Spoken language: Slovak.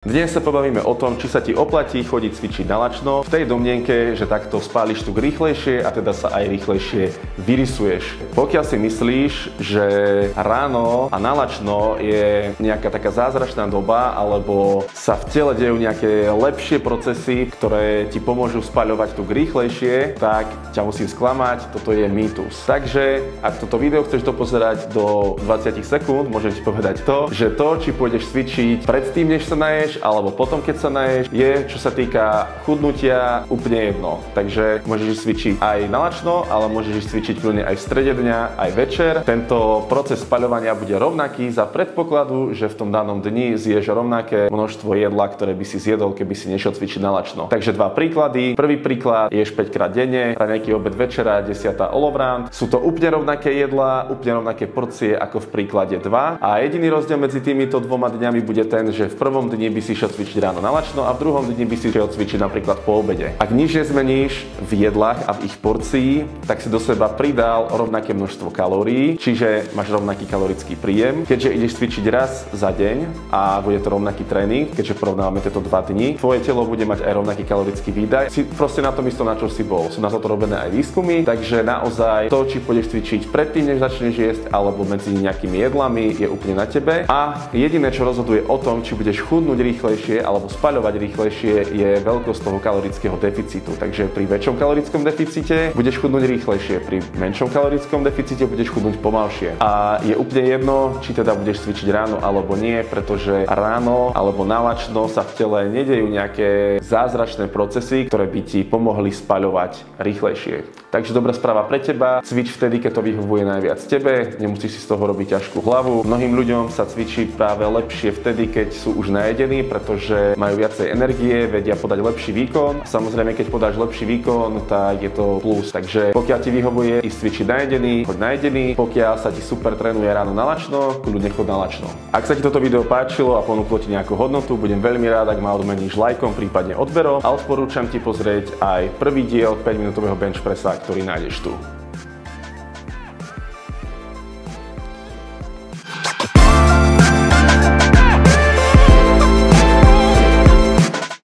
Dnes sa pobavíme o tom, či sa ti oplatí chodiť cvičiť na lačno, v tej domnienke, že takto spáliš tuk rýchlejšie a teda sa aj rýchlejšie vyrysuješ. Pokiaľ si myslíš, že ráno a na lačno je nejaká taká zázračná doba, alebo sa v tele dejú nejaké lepšie procesy, ktoré ti pomôžu spaľovať tuk rýchlejšie, tak ťa musím sklamať, toto je mýtus. Takže, ak toto video chceš dopozerať do 20 sekúnd, môžem ti povedať to, že to, či pôjdeš cvičiť predtým, než sa naješ, alebo potom, keď sa naješ, je, čo sa týka chudnutia, úplne jedno. Takže môžeš cvičiť aj na lačno, ale môžeš cvičiť kľudne aj v strede dňa, aj večer. Tento proces spaľovania bude rovnaký za predpokladu, že v tom danom dni zješ rovnaké množstvo jedla, ktoré by si zjedol, keby si nešiel cvičiť na lačno. Takže dva príklady. Prvý príklad, ješ 5 krát denne, raňajky, obed, večera, 10. olovrant. Sú to úplne rovnaké jedlá, úplne rovnaké porcie ako v príklade 2. A jediný rozdiel medzi týmito dvoma dňami bude ten, že v prvom dni by si šiel cvičiť ráno na lačno a v druhom dni by si šiel cvičiť napríklad po obede. Ak nič nezmeníš v jedlách a v ich porcii, tak si do seba pridal rovnaké množstvo kalórií, čiže máš rovnaký kalorický príjem. Keďže ideš cvičiť raz za deň a bude to rovnaký tréning, keďže porovnávame tieto 2 dni, tvoje telo bude mať aj rovnaký kalorický výdaj. Si proste na tom istom, na čo si bol. Sú na to robené aj výskumy, takže naozaj to, či pôjdeš cvičiť predtým, než začneš jesť, alebo medzi nejakými jedlami, je úplne na tebe. A jediné, čo rozhoduje o tom, či budeš chudnúť rýchlejšie alebo spaľovať rýchlejšie, je veľkosť toho kalorického deficitu. Takže pri väčšom kalorickom deficite budeš chudnúť rýchlejšie, pri menšom kalorickom deficite budeš chudnúť pomalšie. A je úplne jedno, či teda budeš cvičiť ráno alebo nie, pretože ráno alebo na lačno sa v tele nedejú nejaké zázračné procesy, ktoré by ti pomohli spaľovať rýchlejšie. Takže dobrá správa pre teba, cvič vtedy, keď to vyhovuje najviac tebe, nemusíš si z toho robiť ťažkú hlavu. Mnohým ľuďom sa cvičí práve lepšie vtedy, keď sú už najedení, pretože majú viacej energie, vedia podať lepší výkon. Samozrejme, keď podáš lepší výkon, tak je to plus. Takže pokiaľ ti vyhovuje ísť cvičiť najedený, choď najedený. Pokiaľ sa ti super trénuje ráno na lačno, kľudne choď na lačno. Ak sa ti toto video páčilo a ponúklo ti nejakú hodnotu, budem veľmi rád, ak ma odmeníš lajkom, prípadne odberom, a odporúčam ti pozrieť aj prvý diel 5-minútového bench pressa, ktorý nájdeš tu.